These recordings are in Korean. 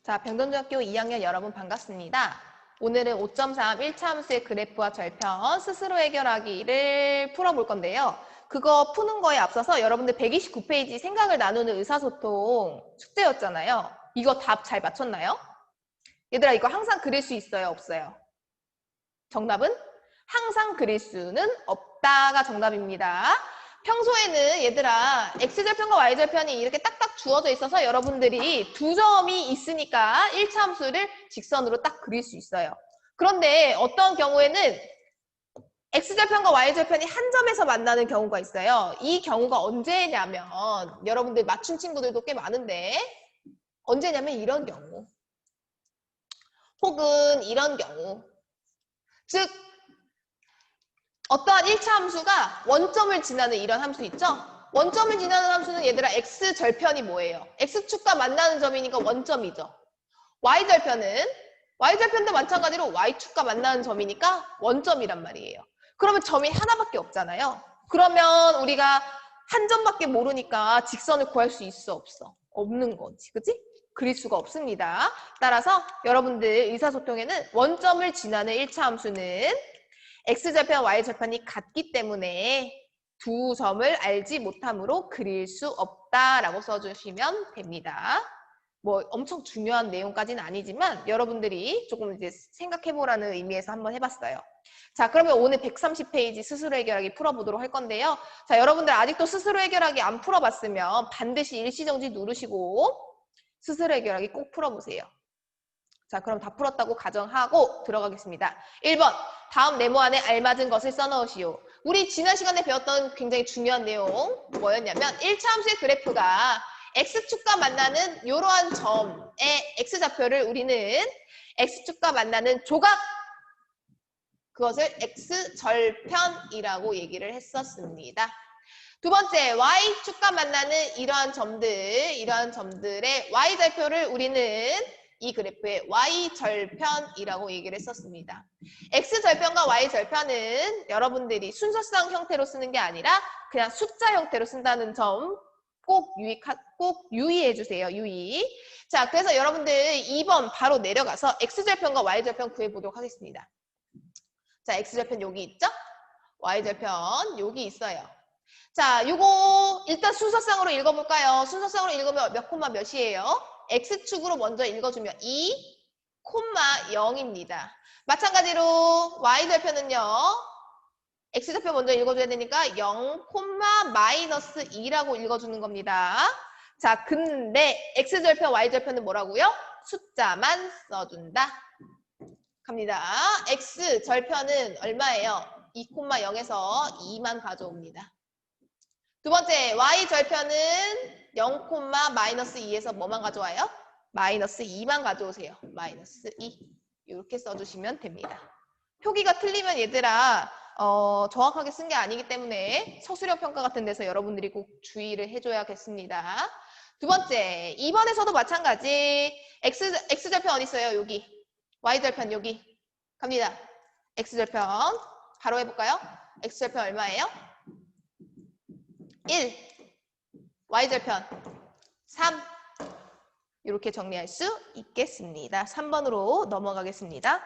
자, 병동중학교 2학년 여러분 반갑습니다. 오늘은 5.3 1차 함수의 그래프와 절편 스스로 해결하기를 풀어볼 건데요. 그거 푸는 거에 앞서서 여러분들 129페이지 생각을 나누는 의사소통 숙제였잖아요. 이거 답 잘 맞췄나요? 얘들아, 이거 항상 그릴 수 있어요? 없어요? 정답은 항상 그릴 수는 없다가 정답입니다. 평소에는 얘들아 x절편과 y절편이 이렇게 딱딱 주어져 있어서 여러분들이 두 점이 있으니까 1차 함수를 직선으로 딱 그릴 수 있어요. 그런데 어떤 경우에는 x절편과 y절편이 한 점에서 만나는 경우가 있어요. 이 경우가 언제냐면 여러분들 맞춘 친구들도 꽤 많은데 언제냐면 이런 경우 혹은 이런 경우 즉 어떠한 1차 함수가 원점을 지나는 이런 함수 있죠? 원점을 지나는 함수는 얘들아 x절편이 뭐예요? x축과 만나는 점이니까 원점이죠. y절편도 마찬가지로 y축과 만나는 점이니까 원점이란 말이에요. 그러면 점이 하나밖에 없잖아요. 그러면 우리가 한 점밖에 모르니까 직선을 구할 수 있어 없어? 없는 거지. 그치? 그릴 수가 없습니다. 따라서 여러분들 의사소통에는 원점을 지나는 1차 함수는 x절편, y절편이 같기 때문에 두 점을 알지 못함으로 그릴 수 없다라고 써주시면 됩니다. 뭐 엄청 중요한 내용까지는 아니지만 여러분들이 조금 이제 생각해보라는 의미에서 한번 해봤어요. 자, 그러면 오늘 130페이지 스스로 해결하기 풀어보도록 할 건데요. 자, 여러분들 아직도 스스로 해결하기 안 풀어봤으면 반드시 일시정지 누르시고 스스로 해결하기 꼭 풀어보세요. 자, 그럼 다 풀었다고 가정하고 들어가겠습니다. 1번, 다음 네모 안에 알맞은 것을 써넣으시오. 우리 지난 시간에 배웠던 굉장히 중요한 내용 뭐였냐면 1차 함수의 그래프가 x축과 만나는 이러한 점의 x좌표를 우리는 x축과 만나는 조각 그것을 x절편이라고 얘기를 했었습니다. 두 번째, y축과 만나는 이러한 점들의 y절표를 우리는 이 그래프의 y절편이라고 얘기를 했었습니다. x절편과 y절편은 여러분들이 순서상 형태로 쓰는 게 아니라 그냥 숫자 형태로 쓴다는 점 꼭 유의해 주세요. 유의. 자, 그래서 여러분들 2번 바로 내려가서 x절편과 y절편 구해보도록 하겠습니다. 자, x절편 여기 있죠? y절편 여기 있어요. 자, 요거 일단 순서상으로 읽어볼까요? 순서상으로 읽으면 몇 콤마 몇이에요? x축으로 먼저 읽어주면 2, 0입니다. 마찬가지로 y절편은요. x절편 먼저 읽어줘야 되니까 0, 마이너스 2라고 읽어주는 겁니다. 자, 근데 x절편, y절편은 뭐라고요? 숫자만 써준다. 갑니다. x절편은 얼마예요? 2, 0에서 2만 가져옵니다. 두 번째, y절편은 0, 마이너스 2에서 뭐만 가져와요? 마이너스 2만 가져오세요. 마이너스 2. 이렇게 써주시면 됩니다. 표기가 틀리면 얘들아 정확하게 쓴 게 아니기 때문에 서술형 평가 같은 데서 여러분들이 꼭 주의를 해줘야겠습니다. 두 번째, 2번에서도 마찬가지. x절편 어디 있어요? 여기. y절편 여기. 갑니다. x절편 바로 해볼까요? x절편 얼마예요? 1, y절편 3 이렇게 정리할 수 있겠습니다. 3번으로 넘어가겠습니다.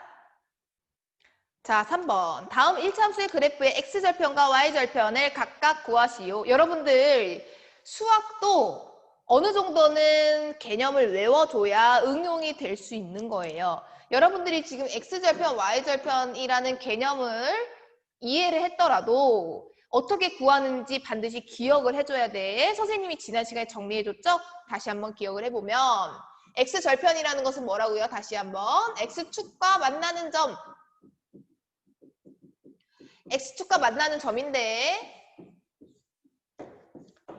자, 3번. 다음 1차 함수의 그래프의 x절편과 y절편을 각각 구하시오. 여러분들 수학도 어느 정도는 개념을 외워줘야 응용이 될 수 있는 거예요. 여러분들이 지금 x절편, y절편이라는 개념을 이해를 했더라도 어떻게 구하는지 반드시 기억을 해줘야 돼. 선생님이 지난 시간에 정리해줬죠? 다시 한번 기억을 해보면 x절편이라는 것은 뭐라고요? 다시 한번 x축과 만나는 점 x축과 만나는 점인데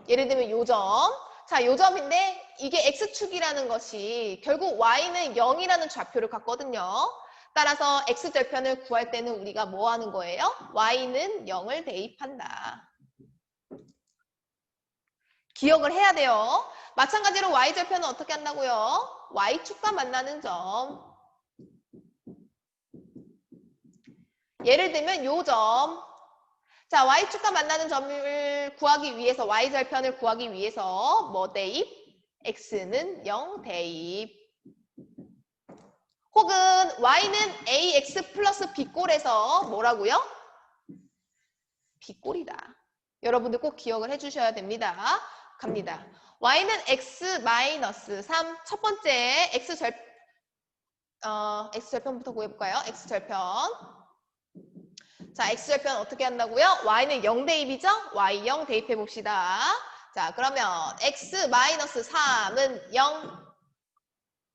예를 들면 요 점. 자, 요 점인데 이게 x축이라는 것이 결국 y는 0이라는 좌표를 갖거든요. 따라서 x절편을 구할 때는 우리가 뭐 하는 거예요? y는 0을 대입한다. 기억을 해야 돼요. 마찬가지로 y절편은 어떻게 한다고요? y축과 만나는 점. 예를 들면 요 점. 자, y축과 만나는 점을 구하기 위해서 y절편을 구하기 위해서 뭐 대입? x는 0 대입. 혹은 y는 ax 플러스 b꼴에서 뭐라고요? b꼴이다. 여러분들 꼭 기억을 해주셔야 됩니다. 갑니다. y는 x 마이너스 3. 첫 번째 x절편부터 구해볼까요? x절편. 자, x절편 어떻게 한다고요? y는 0 대입이죠? y 0 대입해 봅시다. 자, 그러면 x 마이너스 3은 0.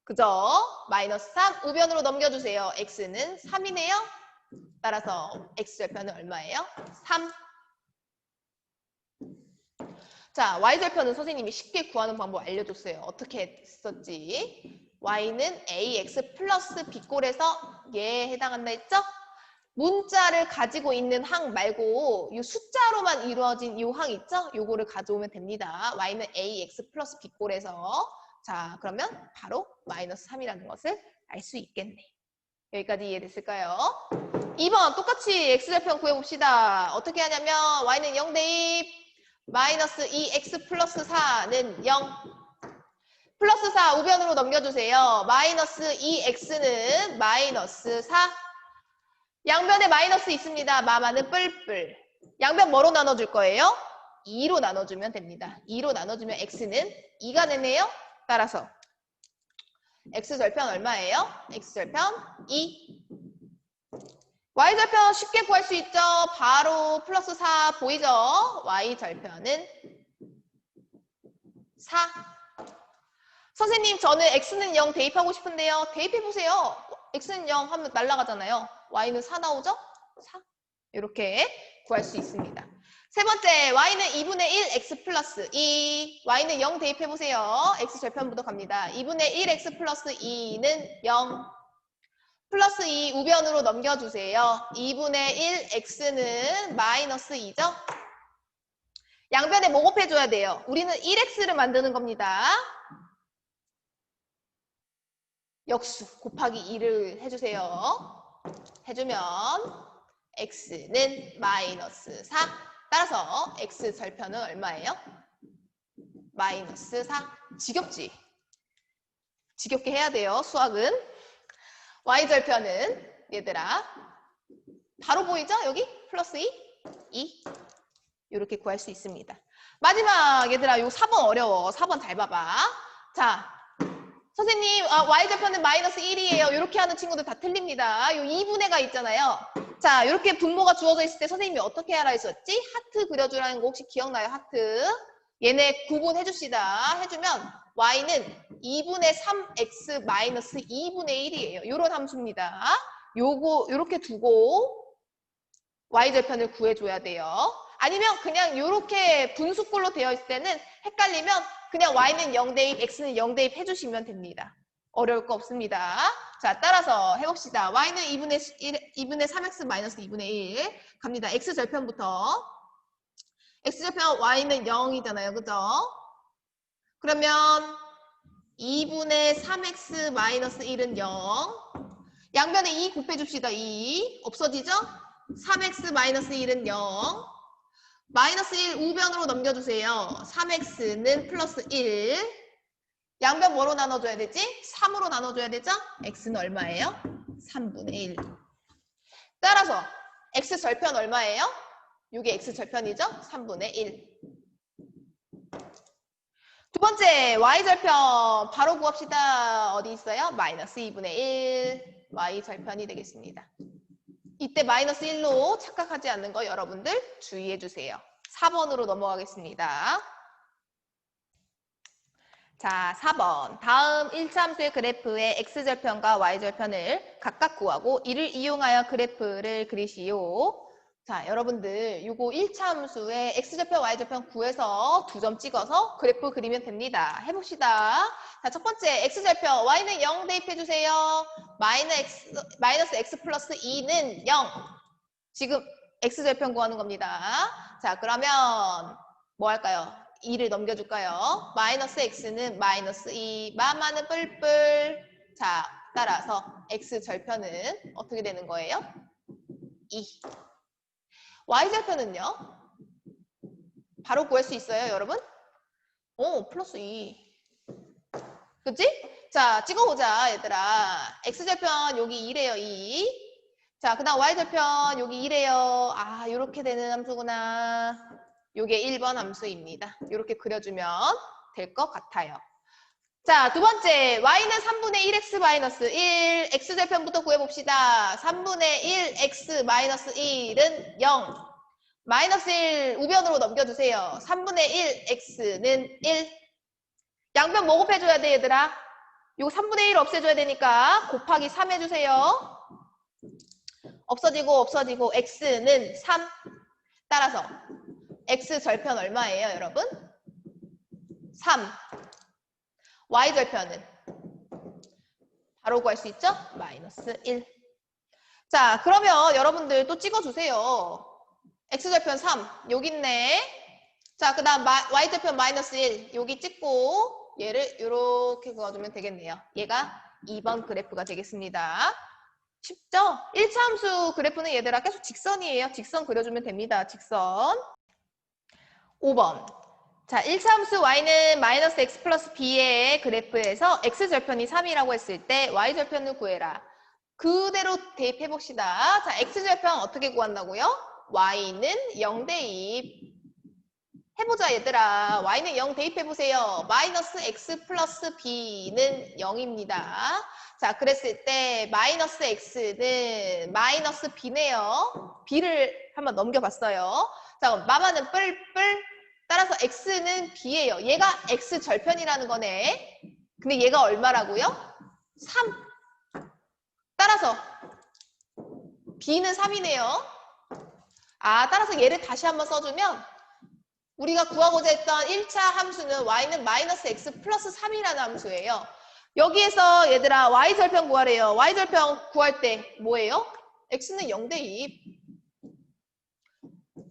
그죠? 마이너스 3 우변으로 넘겨주세요. x는 3이네요. 따라서 x절편은 얼마예요? 3. 자, y절편은 선생님이 쉽게 구하는 방법 알려줬어요. 어떻게 했었지? y는 ax 플러스 b꼴에서 얘에 해당한다 했죠? 문자를 가지고 있는 항 말고 이 숫자로만 이루어진 이 항 있죠? 요거를 가져오면 됩니다. y는 ax 플러스 b꼴에서 자, 그러면 바로 마이너스 3이라는 것을 알 수 있겠네. 여기까지 이해됐을까요? 2번 똑같이 x절편 구해봅시다. 어떻게 하냐면 y는 0 대입 마이너스 2x 플러스 4는 0 플러스 4 우변으로 넘겨주세요. 마이너스 2x는 마이너스 4 양변에 마이너스 있습니다. 마마는 뿔뿔 양변 뭐로 나눠줄 거예요? 2로 나눠주면 됩니다. 2로 나눠주면 x는 2가 되네요. 따라서 x절편 얼마예요? x절편 2 y절편 쉽게 구할 수 있죠? 바로 플러스 4 보이죠? y절편은 4 선생님 저는 x는 0 대입하고 싶은데요. 대입해보세요. x는 0 하면 날아가잖아요. y는 4 나오죠? 4 이렇게 구할 수 있습니다. 세 번째 y는 2분의 1 x 플러스 2 y는 0 대입해보세요. x절편부터 갑니다. 2분의 1 x 플러스 2는 0 플러스 2 우변으로 넘겨주세요. 2분의 1 x는 마이너스 2죠? 양변에 뭐 곱해줘야 돼요? 우리는 1x를 만드는 겁니다. 역수 곱하기 2를 해주세요. 해주면 x는 마이너스 4. 따라서 x절편은 얼마예요? 마이너스 4. 지겹지? 지겹게 해야 돼요. 수학은. y절편은 얘들아 바로 보이죠? 여기 플러스 2 이렇게 구할 수 있습니다. 마지막 얘들아 요 4번 어려워. 4번 잘 봐봐. 자 선생님 y절편은 마이너스 1이에요. 이렇게 하는 친구들 다 틀립니다. 요 2분의가 있잖아요. 자 이렇게 분모가 주어져 있을 때 선생님이 어떻게 하라 했었지? 하트 그려주라는 거 혹시 기억나요? 하트. 얘네 구분해줍시다. 해주면 y는 2분의 3x 마이너스 2분의 1이에요. 이런 함수입니다. 요거 이렇게 두고 y절편을 구해줘야 돼요. 아니면 그냥 이렇게 분수꼴로 되어 있을 때는 헷갈리면 그냥 y는 0 대입, x는 0 대입 해주시면 됩니다. 어려울 거 없습니다. 자, 따라서 해봅시다. y는 2분의 3x 마이너스 2분의 1 갑니다. x절편부터. x절편 y는 0이잖아요. 그죠? 그러면 2분의 3x 마이너스 1은 0. 양변에 2 곱해줍시다. 2. 없어지죠? 3x 마이너스 1은 0. 마이너스 1 우변으로 넘겨주세요. 3x는 플러스 1. 양변 뭐로 나눠줘야 되지? 3으로 나눠줘야 되죠? x는 얼마예요? 3분의 1. 따라서 x절편 얼마예요? 이게 x절편이죠? 3분의 1. 두 번째 y절편 바로 구합시다. 어디 있어요? 마이너스 2분의 1 y절편이 되겠습니다. 이때 마이너스 1로 착각하지 않는 거 여러분들 주의해 주세요. 4번으로 넘어가겠습니다. 자, 4번. 다음 1차 함수의 그래프의 x절편과 y절편을 각각 구하고 이를 이용하여 그래프를 그리시오. 자, 여러분들 이거 1차 함수의 x절편, y절편 구해서 2점 찍어서 그래프 그리면 됩니다. 해봅시다. 자, 첫 번째 x절편 y는 0 대입해주세요. 마이너스 x 플러스 2는 0. 지금 x절편 구하는 겁니다. 자, 그러면 뭐 할까요? 2를 넘겨줄까요? 마이너스 x는 마이너스 2, 마마는 뿔뿔. 자, 따라서 x절편은 어떻게 되는 거예요? 2. y절편은요? 바로 구할 수 있어요, 여러분? 오, 플러스 2. 그치? 자, 찍어보자, 얘들아. x절편 여기 2래요, 2. 자, 그 다음 y절편 여기 2래요. 아, 요렇게 되는 함수구나. 요게 1번 함수입니다. 요렇게 그려주면 될 것 같아요. 자, 두 번째, y는 3분의 1x 마이너스 1, x절편부터 구해봅시다. 3분의 1x-1은 0. 마이너스 1 우변으로 넘겨주세요. 3분의 1 x는 1. 양변 뭐 곱해줘야 돼, 얘들아? 이거 3분의 1 없애줘야 되니까 곱하기 3 해주세요. 없어지고 x는 3. 따라서 x절편 얼마예요, 여러분? 3. y절편은 바로 구할 수 있죠? 마이너스 1. 자, 그러면 여러분들 또 찍어주세요. x절편 3, 여기 있네. 자, 그 다음 y절편 마이너스 1, 여기 찍고 얘를 이렇게 그어주면 되겠네요. 얘가 2번 그래프가 되겠습니다. 쉽죠? 1차 함수 그래프는 얘들아 계속 직선이에요. 직선 그려주면 됩니다. 직선. 5번. 자, 1차 함수 y는 마이너스 x 플러스 b의 그래프에서 x절편이 3이라고 했을 때 y절편을 구해라. 그대로 대입해봅시다. 자, x절편 어떻게 구한다고요? y는 0 대입. 해보자, 얘들아. y는 0 대입해보세요. 마이너스 x 플러스 b는 0입니다. 자, 그랬을 때 마이너스 x는 마이너스 b네요. b를 한번 넘겨봤어요. 자, 그럼 마마는 뿔뿔. 따라서 x는 b예요. 얘가 x절편이라는 거네. 근데 얘가 얼마라고요? 3. 따라서 b는 3이네요. 아, 따라서 얘를 다시 한번 써주면 우리가 구하고자 했던 1차 함수는 y는 마이너스 x 플러스 3이라는 함수예요. 여기에서 얘들아 y절편 구하래요. y절편 구할 때 뭐예요? x는 0 대입.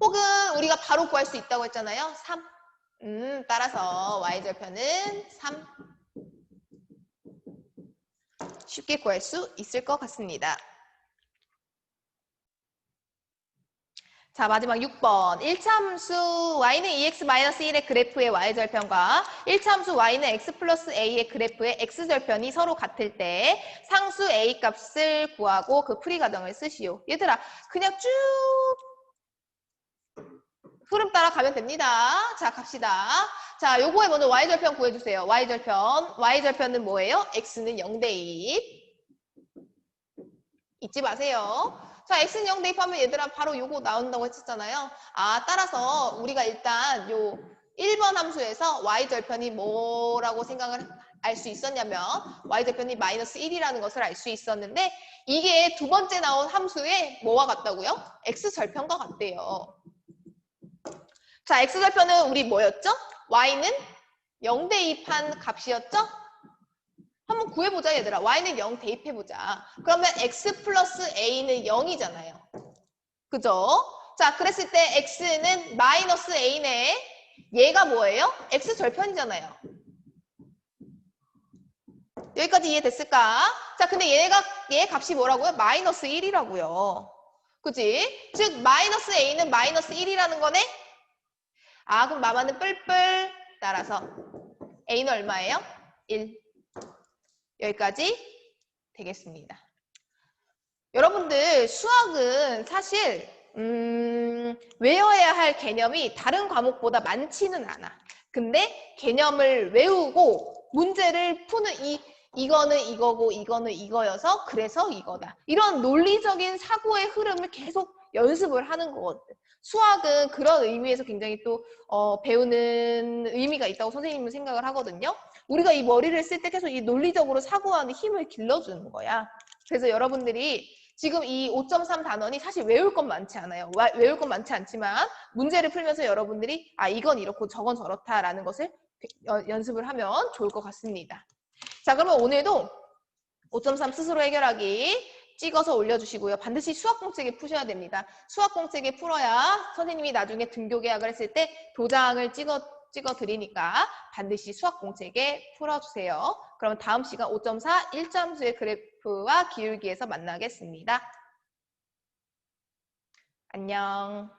혹은 우리가 바로 구할 수 있다고 했잖아요. 3. 따라서 y절편은 3. 쉽게 구할 수 있을 것 같습니다. 자, 마지막 6번. 1차 함수 y는 2x-1의 그래프의 y절편과 1차 함수 y는 x 플러스 a의 그래프의 x절편이 서로 같을 때 상수 a 값을 구하고 그 풀이 과정을 쓰시오. 얘들아, 그냥 쭉 흐름 따라 가면 됩니다. 자, 갑시다. 자, 요거에 먼저 y절편 구해주세요. y절편. y절편은 뭐예요? x는 0 대입. 잊지 마세요. 자, x는 0 대입하면 얘들아 바로 요거 나온다고 했었잖아요. 아, 따라서 우리가 일단 요 1번 함수에서 y절편이 뭐라고 생각을 알 수 있었냐면 y절편이 마이너스 1이라는 것을 알 수 있었는데 이게 두 번째 나온 함수에 뭐와 같다고요? x절편과 같대요. 자, x절편은 우리 뭐였죠? y는 0 대입한 값이었죠? 한번 구해보자, 얘들아. y는 0 대입해보자. 그러면 x 플러스 a는 0이잖아요. 그죠? 자, 그랬을 때 x는 마이너스 a네. 얘가 뭐예요? x절편이잖아요. 여기까지 이해됐을까? 자, 근데 얘 값이 뭐라고요? 마이너스 1이라고요. 그지? 즉, 마이너스 a는 마이너스 1이라는 거네? 아, 그럼 마마는 뿔뿔. 따라서 a는 얼마예요? 1. 여기까지 되겠습니다. 여러분들 수학은 사실 외워야 할 개념이 다른 과목보다 많지는 않아. 근데 개념을 외우고 문제를 푸는 이거는 이거고 이거는 이거여서 그래서 이거다. 이런 논리적인 사고의 흐름을 계속 연습을 하는 거거든. 수학은 그런 의미에서 굉장히 또 배우는 의미가 있다고 선생님은 생각을 하거든요. 우리가 이 머리를 쓸 때 계속 이 논리적으로 사고하는 힘을 길러주는 거야. 그래서 여러분들이 지금 이 5.3 단원이 사실 외울 건 많지 않아요. 외울 건 많지 않지만 문제를 풀면서 여러분들이 아, 이건 이렇고 저건 저렇다라는 것을 연습을 하면 좋을 것 같습니다. 자, 그러면 오늘도 5.3 스스로 해결하기 찍어서 올려주시고요. 반드시 수학 공책에 푸셔야 됩니다. 수학 공책에 풀어야 선생님이 나중에 등교 계약을 했을 때 도장을 찍어 드리니까 반드시 수학 공책에 풀어주세요. 그럼 다음 시간 5.4 1점수의 그래프와 기울기에서 만나겠습니다. 안녕.